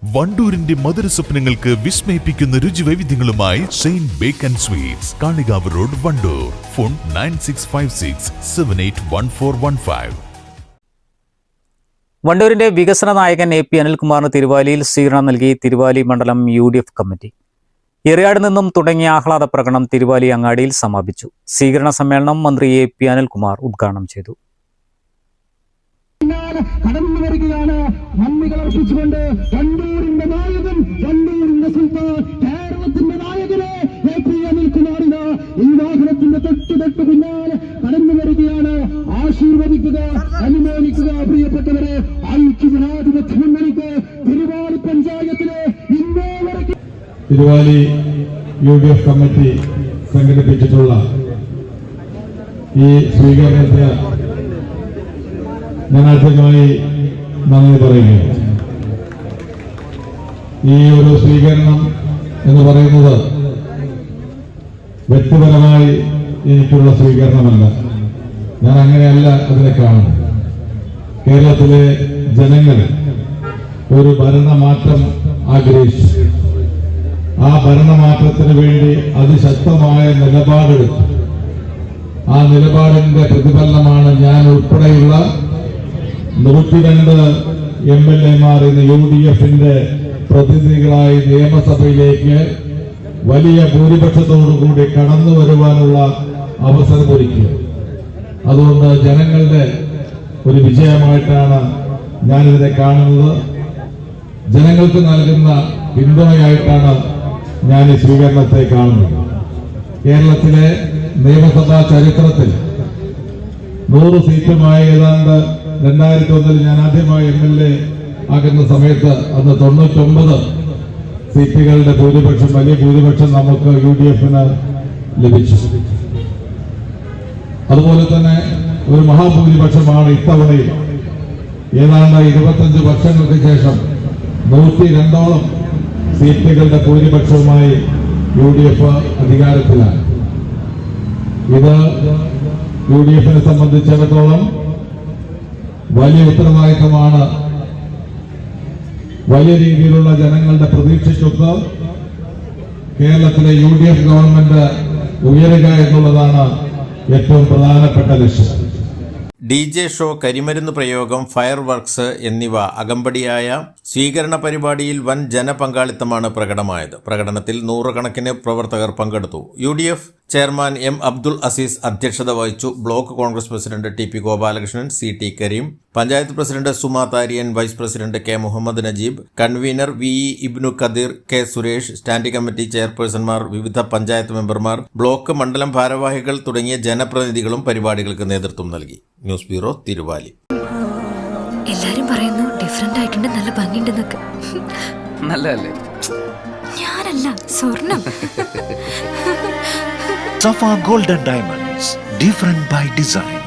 വണ്ടൂരിന്റെ മധുര സ്വപ്നങ്ങൾക്ക് വിസ്മയിപ്പിക്കുന്ന രുചിവൈവിധ്യങ്ങളുമായി saint Bacon sweets, Kalikavu road, Vandoor. Phone 9656781415. വണ്ടൂരിന്റെ വികസന നായകൻ എ പി അനിൽകുമാറിന് തിരുവാലിയിൽ സ്വീകരണം നൽകി തിരുവാലി മണ്ഡലം UDF കമ്മിറ്റി. എറിയാട് നിന്നും തുടങ്ങിയ ആഹ്ലാദ പ്രകടനം തിരുവാലി അങ്ങാടിയിൽ സമാപിച്ചു. സ്വീകരണ സമ്മേളനം മന്ത്രി എ പി അനിൽകുമാർ ഉദ്ഘാടനം ചെയ്തു. കടന്നു വരികയാണ് നന്ദികൾ അർപ്പിച്ചുകൊണ്ട് വണ്ടൂരിന്റെ നായകൻ, വണ്ടൂരിന്റെ സുൽത്താൻ, കേരളത്തിന്റെ നായകനെ എ പി അനിൽകുമാറിന് ഈ വാഹനത്തിന്റെ തൊട്ട് പിന്നാലെ കടന്നു വരികയാണ്. ആശീർവദിക്കുക, അനുമോദിക്കുക. പ്രിയപ്പെട്ടവരെ, ഐക്യജനാധിപത്യ മുന്നണിക്ക് തിരുവാലി പഞ്ചായത്തിലെ ഇന്നേ വരെ തിരുവാലി UDF കമ്മിറ്റി സംഘടിപ്പിച്ചിട്ടുള്ള ഈ സ്വീകരണത്തിന് ഞാൻ ആദ്യമായി നന്ദി പറയുകയാണ്. ഈ ഒരു സ്വീകരണം എന്ന് പറയുന്നത് വ്യക്തിപരമായി എനിക്കുള്ള സ്വീകരണമല്ല. ഞാൻ അങ്ങനെയല്ല അതിനെ കാണുന്നത്. കേരളത്തിലെ ജനങ്ങൾ ഒരു ഭരണമാറ്റം ആഗ്രഹിച്ചു. ആ ഭരണമാറ്റത്തിന് വേണ്ടി അതിശക്തമായ നിലപാടെടുത്തു. ആ നിലപാടിന്റെ പ്രതിഫലനമാണ് ഞാൻ ഉൾപ്പെടെയുള്ള 102 MLA-മാർ ഇന്ന് UDF-ന്റെ പ്രതിനിധികളായി നിയമസഭയിലേക്ക് വലിയ ഭൂരിപക്ഷത്തോടുകൂടി കടന്നു വരുവാനുള്ള അവസരമൊരുക്കി. അതുകൊണ്ട് ജനങ്ങളുടെ ഒരു വിജയമായിട്ടാണ് ഞാനിതിനെ കാണുന്നത്. ജനങ്ങൾക്ക് നൽകുന്ന പിന്തുണയായിട്ടാണ് ഞാൻ ഈ സ്വീകരണത്തെ കാണുന്നത്. കേരളത്തിലെ നിയമസഭാ ചരിത്രത്തിൽ 100 സീറ്റുമായി ഏതാണ്ട് 2001 ഞാൻ ആദ്യമായി MLA ആകുന്ന സമയത്ത് അന്ന് 99 സീറ്റുകളുടെ ഭൂരിപക്ഷം, വലിയ ഭൂരിപക്ഷം നമുക്ക് UDF-ന് ലഭിച്ചു. അതുപോലെ തന്നെ ഒരു മഹാഭൂരിപക്ഷമാണ് ഇത്തവണയിൽ. ഏതാണ്ട് 25 വർഷങ്ങൾക്ക് ശേഷം 102ഓളം സീറ്റുകളുടെ ഭൂരിപക്ഷവുമായി UDF അധികാരത്തിലാണ്. ഇത് UDF-നെ സംബന്ധിച്ചിടത്തോളം വലിയ ഉത്തരവാദിത്തമാണ്. വലിയ രീതിയിലുള്ള ജനങ്ങളുടെ പ്രതീക്ഷയ്ക്കൊത്ത് കേരളത്തിലെ UDF ഗവൺമെന്റ് ഉയരുക എന്നുള്ളതാണ് ഏറ്റവും പ്രധാനപ്പെട്ട ലക്ഷ്യം. DJ ഷോ, കരിമരുന്ന് പ്രയോഗം, ഫയർ വർക്ക്സ് എന്നിവ അകമ്പടിയായ സ്വീകരണ പരിപാടിയിൽ വൻ ജനപങ്കാളിത്തമാണ് പ്രകടമായത്. പ്രകടനത്തിൽ 100 കണക്കിന് പ്രവർത്തകർ പങ്കെടുത്തു. UDF chairman M. Abdul Azeez അധ്യക്ഷത വഹിച്ചു. Block Congress president TP Gopalakrishnan, CT Kareem, panchayat president Suma Tharian, vice president K. Muhammad Najeeb, convener VE Ibnu Khadeer, K. Suresh, standing committee ചെയർപേഴ്സൺമാർ, വിവിധ പഞ്ചായത്ത് മെമ്പർമാർ, ബ്ലോക്ക് മണ്ഡലം ഭാരവാഹികൾ തുടങ്ങിയ ജനപ്രതിനിധികളും പരിപാടികൾക്ക് നേതൃത്വം നൽകി. News bureau, Thiruvali. എല്ലാരും പറയുന്നു ഡിഫറെന്റ് ആയിട്ടുണ്ട്, നല്ല ഭംഗിയുണ്ടെന്നൊക്കെ. നല്ലതല്ലേ? ഞാനല്ല, സ്വർണം. Safa Gold and Diamonds, different by design.